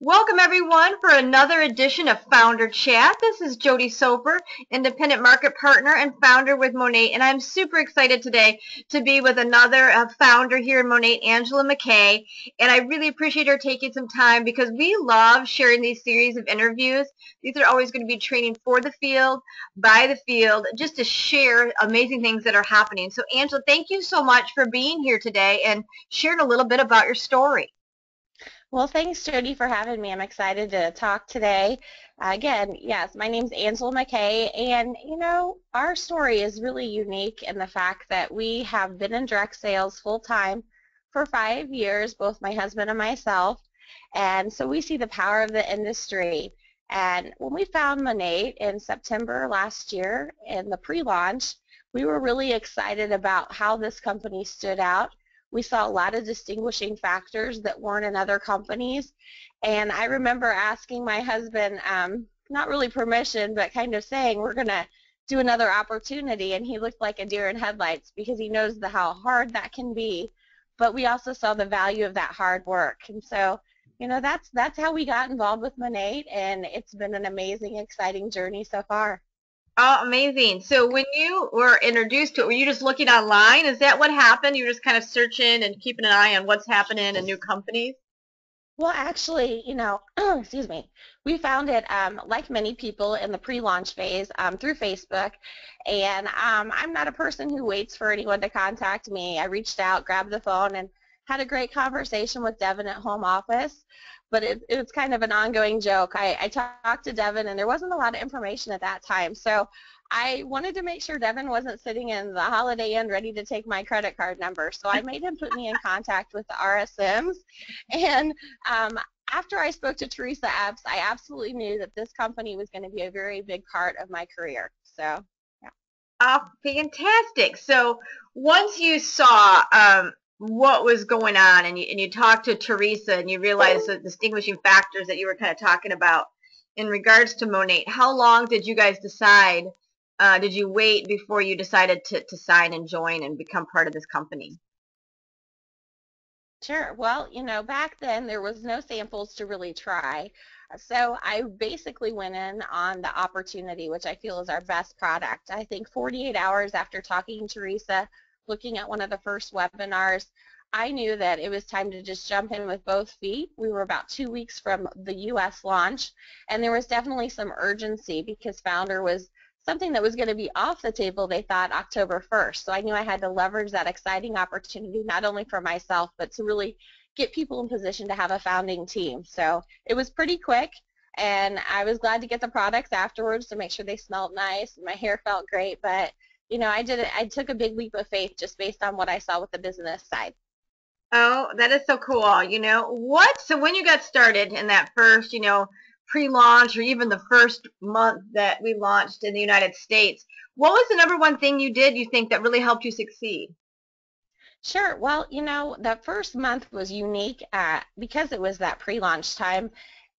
Welcome everyone for another edition of Founder Chat. This is Jody Soper, independent market partner and founder with Monat, and I'm super excited today to be with another founder here in Monat, Angela McKay, and I really appreciate her taking some time because we love sharing these series of interviews. These are always going to be training for the field, by the field, just to share amazing things that are happening. So Angela, thank you so much for being here today and sharing a little bit about your story. Well, thanks, Jody, for having me. I'm excited to talk today. Again, yes, my name's Angela McKay, and our story is really unique in the fact that we have been in direct sales full time for 5 years, both my husband and myself, and so we see the power of the industry. And when we found Monat in September last year in the pre-launch, we were really excited about how this company stood out. We saw a lot of distinguishing factors that weren't in other companies. And I remember asking my husband, not really permission, but kind of saying, we're going to do another opportunity. And he looked like a deer in headlights because he knows how hard that can be. But we also saw the value of that hard work. And so, that's how we got involved with Monat. And it's been an amazing, exciting journey so far. Oh, amazing. So when you were introduced to it, were you just looking online? Is that what happened? You were just kind of searching and keeping an eye on what's happening in new companies? Well, actually, excuse me, we found it, like many people, in the pre-launch phase through Facebook, and I'm not a person who waits for anyone to contact me. I reached out, grabbed the phone, and had a great conversation with Devin at home office, but it was kind of an ongoing joke. I talked to Devin, and there wasn't a lot of information at that time, so I wanted to make sure Devin wasn't sitting in the Holiday Inn ready to take my credit card number, so I made him put me in contact with the RSMs, and after I spoke to Teresa Epps, I absolutely knew that this company was going to be a very big part of my career. So, yeah. Oh, fantastic. So once you saw what was going on and you talked to Teresa and you realized the distinguishing factors that you were kind of talking about in regards to Monat, how long did you guys decide? Did you wait before you decided to sign and join and become part of this company? Sure. Well, back then there was no samples to really try. So I basically went in on the opportunity, which I feel is our best product. I think 48 hours after talking to Teresa, looking at one of the first webinars, I knew that it was time to just jump in with both feet. We were about 2 weeks from the U.S. launch, and there was definitely some urgency because Founder was something that was going to be off the table, they thought, October 1st. So I knew I had to leverage that exciting opportunity, not only for myself, but to really get people in position to have a founding team. So it was pretty quick, and I was glad to get the products afterwards to make sure they smelled nice and my hair felt great. But, I took a big leap of faith just based on what I saw with the business side. Oh, that is so cool. So when you got started in that first, pre-launch or even the first month that we launched in the United States, what was the number one thing you did you think that really helped you succeed? Sure. Well, the first month was unique because it was that pre-launch time,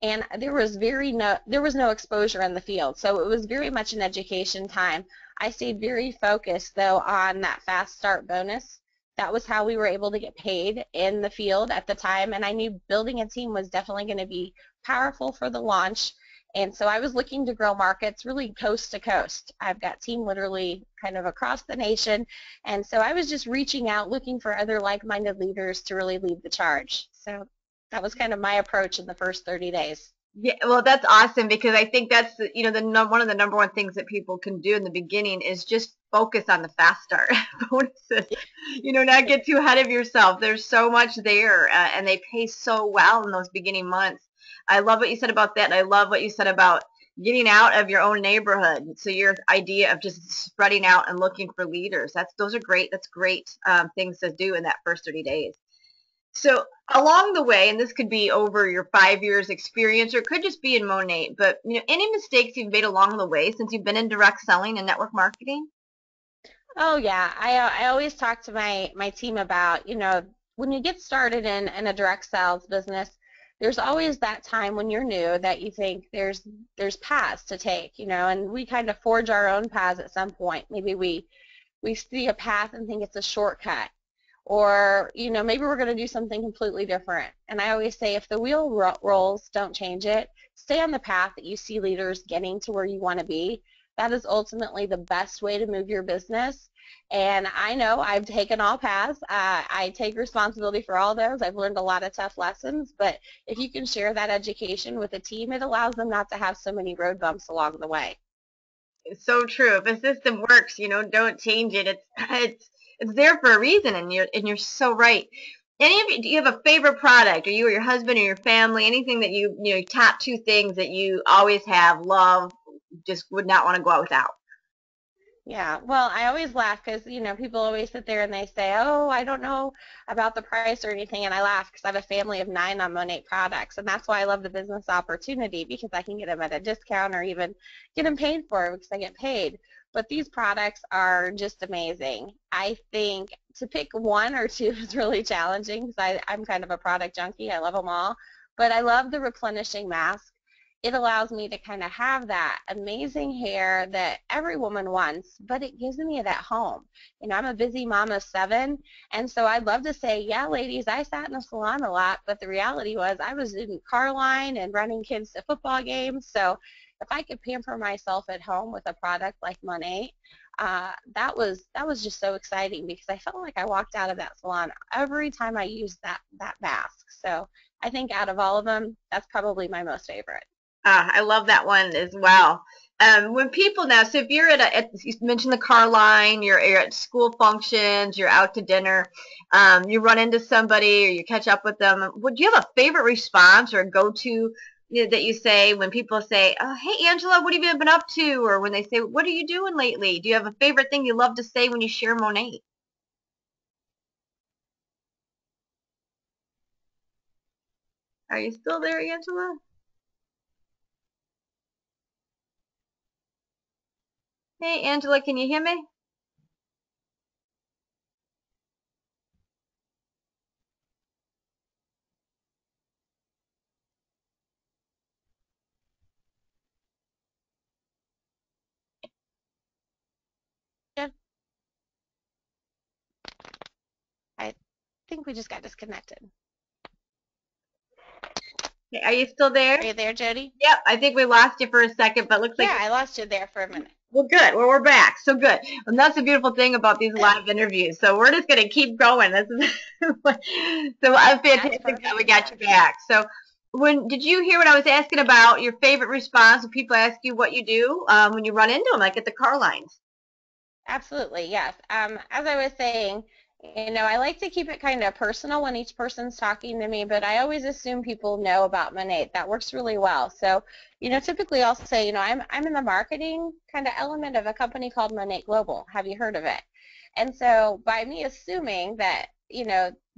and there was no exposure in the field, so it was very much an education time. I stayed very focused though on that fast start bonus. That was how we were able to get paid in the field at the time, and I knew building a team was definitely going to be powerful for the launch. And so I was looking to grow markets really coast to coast. I've got team literally kind of across the nation, and so I was just reaching out, looking for other like-minded leaders to really lead the charge. So that was kind of my approach in the first 30 days. Yeah, well, that's awesome because I think that's one of the number one things that people can do in the beginning is just focus on the fast start bonuses. Not get too ahead of yourself. There's so much there, and they pay so well in those beginning months. I love what you said about that, and I love what you said about getting out of your own neighborhood. So your idea of just spreading out and looking for leaders. Those are great. That's great things to do in that first 30 days. So along the way, and this could be over your 5 years experience, or it could just be in Monat, but any mistakes you've made along the way since you've been in direct selling and network marketing? Oh yeah, I always talk to my team about, when you get started in a direct sales business, there's always that time when you're new that you think there's paths to take, and we kind of forge our own paths at some point. Maybe we see a path and think it's a shortcut. or maybe we're going to do something completely different. And I always say, if the wheel rolls, don't change it. Stay on the path that you see leaders getting to where you want to be. That is ultimately the best way to move your business. And I know I've taken all paths. I take responsibility for all those. I've learned a lot of tough lessons, but if you can share that education with a team, it allows them not to have so many road bumps along the way. It's so true. If a system works, don't change it. It's there for a reason, and you're so right. Do you have a favorite product, or you or your husband or your family, anything that top two things that you always have, love, just would not want to go out without? Yeah, well, I always laugh because, people always sit there and they say, oh, I don't know about the price or anything, and I laugh because I have a family of 9 on Monat products, and that's why I love the business opportunity, because I can get them at a discount or even get them paid for because I get paid. But these products are just amazing. I think to pick one or two is really challenging because I'm kind of a product junkie. I love them all, but I love the replenishing mask. It allows me to kind of have that amazing hair that every woman wants, but it gives me it at home. I'm a busy mom of 7, and so I'd love to say, yeah, ladies, I sat in the salon a lot, but the reality was I was in car line and running kids to football games. So if I could pamper myself at home with a product like Monat, that was just so exciting because I felt like I walked out of that salon every time I used that mask. So I think out of all of them, that's probably my most favorite. I love that one as well. When people now, so if you're you mentioned the car line, you're at school functions, you're out to dinner, you run into somebody or you catch up with them. Would you have a favorite response or a go-to that you say when people say, "Oh, hey Angela, what have you been up to?" Or when they say, "What are you doing lately?" Do you have a favorite thing you love to say when you share Monat? Are you still there, Angela? Hey Angela, can you hear me? Yeah, I think we just got disconnected. Hey, are you still there? Are you there, Jody? Yep, I think we lost you for a second, but looks like Yeah, I lost you there for a minute. well, good. Well, we're back. So good. And that's the beautiful thing about these live interviews. So we're just going to keep going. This is so I'm That's fantastic that we perfectly got you fine. back. So when did you hear what I was asking about your favorite response when people ask you what you do when you run into them, like at the car lines? Absolutely, yes. As I was saying, I like to keep it kind of personal when each person's talking to me, but I always assume people know about Monat. That works really well. So, typically I'll say, I'm in the marketing kind of element of a company called Monat Global. Have you heard of it? And so by me assuming that,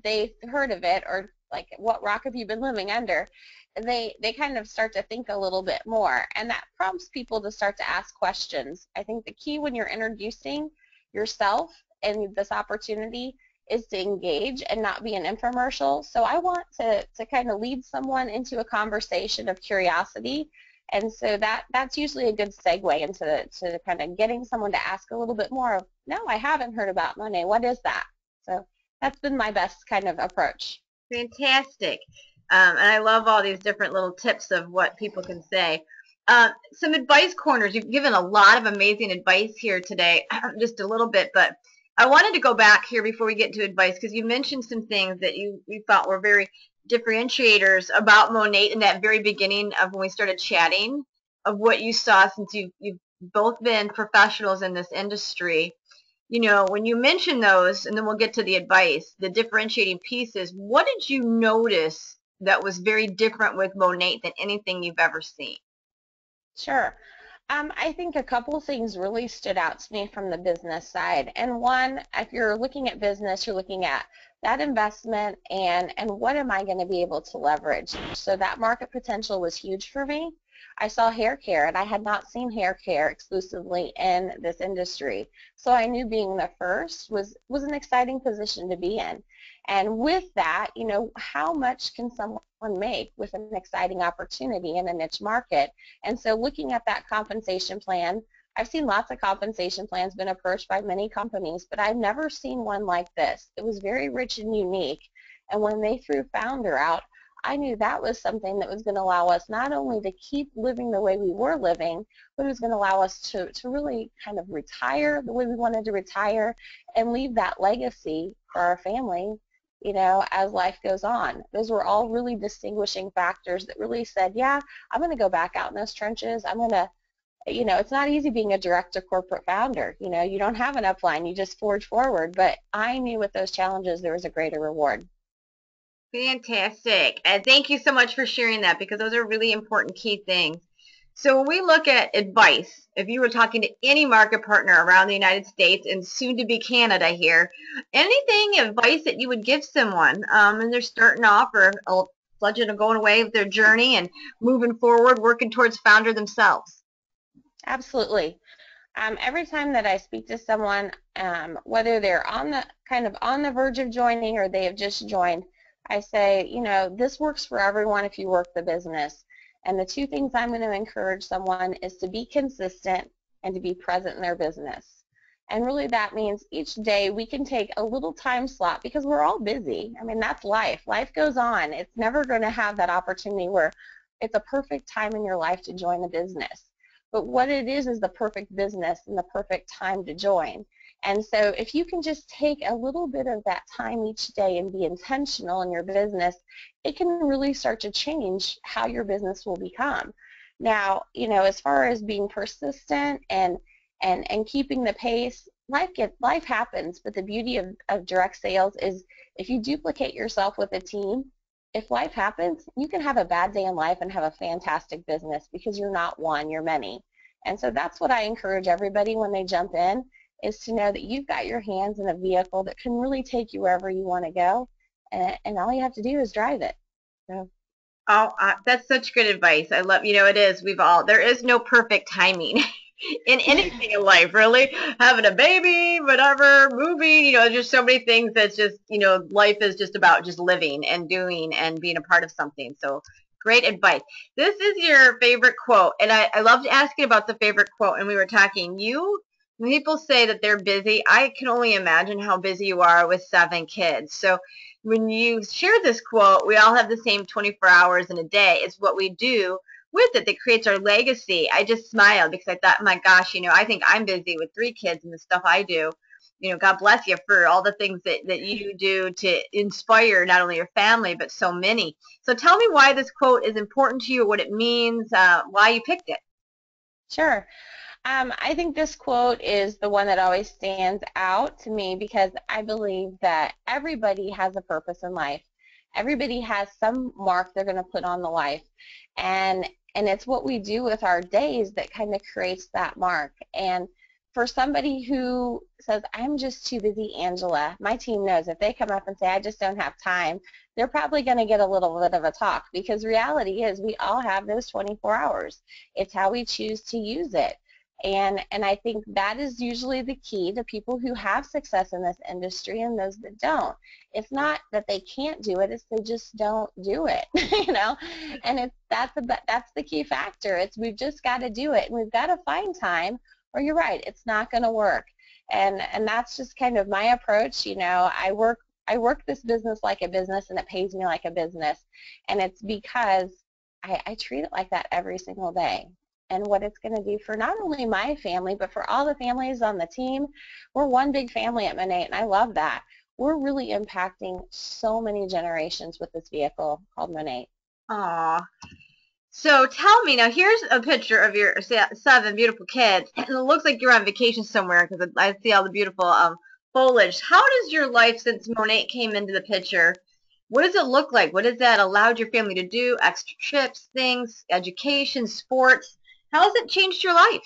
they've heard of it, or like, what rock have you been living under? They kind of start to think a little bit more, and that prompts people to start to ask questions. I think the key when you're introducing yourself and this opportunity is to engage and not be an infomercial. So I want to kind of lead someone into a conversation of curiosity, and so that's usually a good segue into to kind of getting someone to ask a little bit more of, no, I haven't heard about Monat. What is that? So that's been my best kind of approach. Fantastic. And I love all these different little tips of what people can say. Some advice corners. You've given a lot of amazing advice here today, just a little bit, but I wanted to go back here before we get to advice because you mentioned some things that you thought were very differentiators about Monat in that very beginning of when we started chatting of what you saw since you've both been professionals in this industry. When you mention those, and then we'll get to the advice, the differentiating pieces, what did you notice that was very different with Monat than anything you've ever seen? Sure. I think a couple of things really stood out to me from the business side. And one, if you're looking at business, you're looking at that investment and what am I going to be able to leverage. So that market potential was huge for me. I saw hair care, and I had not seen hair care exclusively in this industry. So I knew being the first was an exciting position to be in. And with that, how much can someone make with an exciting opportunity in a niche market? And so looking at that compensation plan, I've seen lots of compensation plans, been approached by many companies, but I've never seen one like this. It was very rich and unique. And when they threw founder out, I knew that was something that was going to allow us not only to keep living the way we were living, but it was going to allow us to really kind of retire the way we wanted to retire and leave that legacy for our family, as life goes on. Those were all really distinguishing factors that really said, yeah, I'm going to go back out in those trenches. I'm going to, it's not easy being a direct to corporate founder. You don't have an upline. You just forge forward. But I knew with those challenges there was a greater reward. Fantastic. And thank you so much for sharing that because those are really important key things. So when we look at advice, if you were talking to any market partner around the United States and soon to be Canada here, anything advice that you would give someone and they're starting off or budget of going away with their journey and moving forward, working towards founder themselves? Absolutely. Every time that I speak to someone, whether they're on the verge of joining or they have just joined, I say, this works for everyone if you work the business. And the two things I'm going to encourage someone is to be consistent and to be present in their business. And really that means each day we can take a little time slot because we're all busy. I mean, that's life. Life goes on. It's never going to have that opportunity where it's a perfect time in your life to join a business. But what it is the perfect business and the perfect time to join. And so if you can just take a little bit of that time each day and be intentional in your business, it can really start to change how your business will become. Now, as far as being persistent and keeping the pace, life happens, but the beauty of direct sales is if you duplicate yourself with a team, if life happens, you can have a bad day in life and have a fantastic business because you're not one, you're many. And so that's what I encourage everybody when they jump in, is to know that you've got your hands in a vehicle that can really take you wherever you want to go, and all you have to do is drive it. So. Oh, that's such good advice. I love, it is. There is no perfect timing in anything in life, really. Having a baby, whatever, moving, just so many things that's just, life is just about just living and doing and being a part of something. So great advice. This is your favorite quote. And I loved asking about the favorite quote. And we were talking, when people say that they're busy, I can only imagine how busy you are with 7 kids. So when you share this quote, we all have the same 24 hours in a day. It's what we do with it that creates our legacy. I just smiled because I thought, my gosh, I think I'm busy with 3 kids and the stuff I do. God bless you for all the things that you do to inspire not only your family, but so many. So tell me why this quote is important to you, what it means, why you picked it. Sure. I think this quote is the one that always stands out to me because I believe that everybody has a purpose in life. Everybody has some mark they're going to put on the life. And it's what we do with our days that kind of creates that mark. And for somebody who says, I'm just too busy, Angela, my team knows if they come up and say, I just don't have time, they're probably going to get a little bit of a talk because reality is we all have those 24 hours. It's how we choose to use it. And I think that is usually the key to people who have success in this industry and those that don't. It's not that they can't do it, it's they just don't do it, And that's the key factor. It's we've just got to do it, and we've got to find time, or you're right, it's not going to work. And that's just kind of my approach. I work this business like a business, and it pays me like a business, and it's because I treat it like that every single day. And what it's going to do for not only my family, but for all the families on the team. We're one big family at Monat, and I love that. We're really impacting so many generations with this vehicle called Monat. Aw. So tell me, now here's a picture of your 7 beautiful kids, and it looks like you're on vacation somewhere because I see all the beautiful foliage. How does your life since Monat came into the picture, what does it look like? What has that allowed your family to do? Extra trips, things, education, sports? How has it changed your life?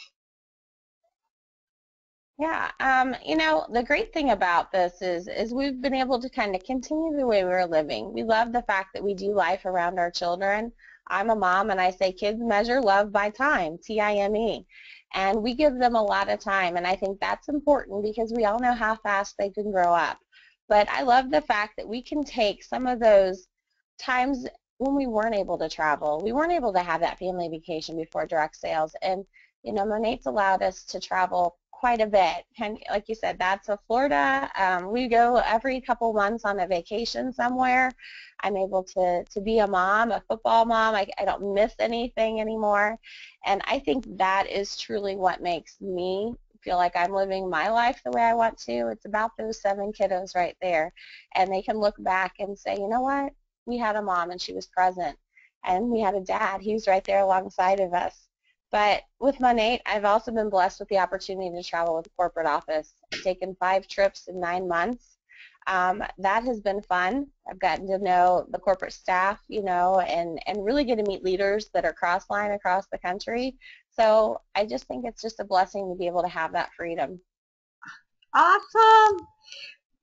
Yeah, the great thing about this is we've been able to kind of continue the way we're living. We love the fact that we do life around our children. I'm a mom, and I say kids measure love by time, Time. And we give them a lot of time, and I think that's important because we all know how fast they can grow up. But I love the fact that we can take some of those times when we weren't able to travel, we weren't able to have that family vacation before direct sales, and Monat's allowed us to travel quite a bit. And like you said, that's a Florida. We go every couple months on a vacation somewhere. I'm able to be a mom, a football mom. I don't miss anything anymore. And I think that is truly what makes me feel like I'm living my life the way I want to. It's about those 7 kiddos right there. And they can look back and say, you know what? We had a mom and she was present. And we had a dad. He was right there alongside of us. But with Monat, I've also been blessed with the opportunity to travel with the corporate office. I've taken 5 trips in 9 months. That has been fun. I've gotten to know the corporate staff, and really get to meet leaders that are cross-line across the country. So I just think it's just a blessing to be able to have that freedom. Awesome.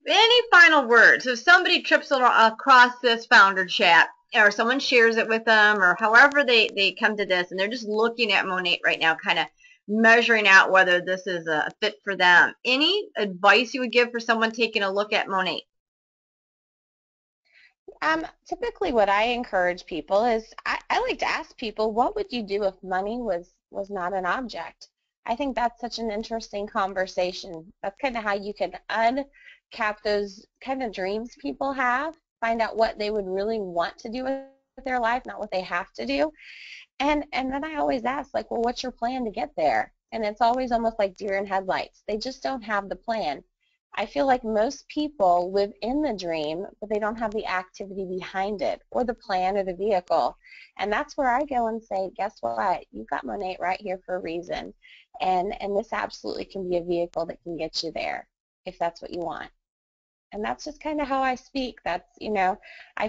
Any final words? If somebody trips across this founder chat, or someone shares it with them, or however they come to this, and they're just looking at Monat right now, kind of measuring out whether this is a fit for them, any advice you would give for someone taking a look at Monat? Typically what I encourage people is I like to ask people, what would you do if money was not an object? I think that's such an interesting conversation. That's kind of how you can uncap those kind of dreams people have, find out what they would really want to do with their life, not what they have to do. And then I always ask, like, well, what's your plan to get there? And it's always almost like deer in headlights. They just don't have the plan. I feel like most people live in the dream, but they don't have the activity behind it or the plan or the vehicle. And that's where I go and say, guess what? You've got Monat right here for a reason. And this absolutely can be a vehicle that can get you there if that's what you want. And that's just kind of how I speak. I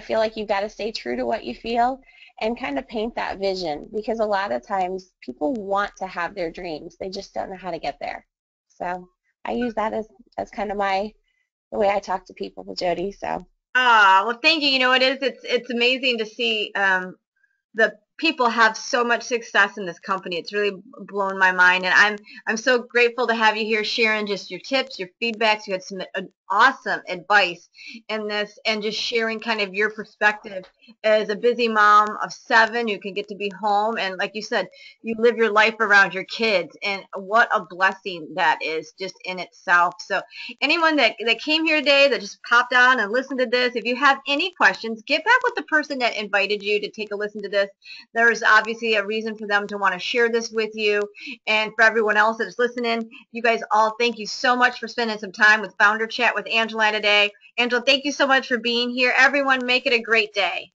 feel like you've got to stay true to what you feel and kind of paint that vision, because a lot of times people want to have their dreams. They just don't know how to get there. So I use that as kind of the way I talk to people, Jody. So Ah, well, thank you. You know, it's amazing to see the people have so much success in this company. It's really blown my mind, and I'm so grateful to have you here sharing just your tips, your feedbacks. You had some awesome advice in this, and just sharing kind of your perspective as a busy mom of 7 who can get to be home, and like you said, you live your life around your kids, and what a blessing that is just in itself. So anyone that came here today, that just popped on and listened to this, if you have any questions, get back with the person that invited you to take a listen to this. There's obviously a reason for them to want to share this with you. And for everyone else that's listening, you guys all, thank you so much for spending some time with Founder Chat with Angela today. Angela, thank you so much for being here. Everyone, make it a great day.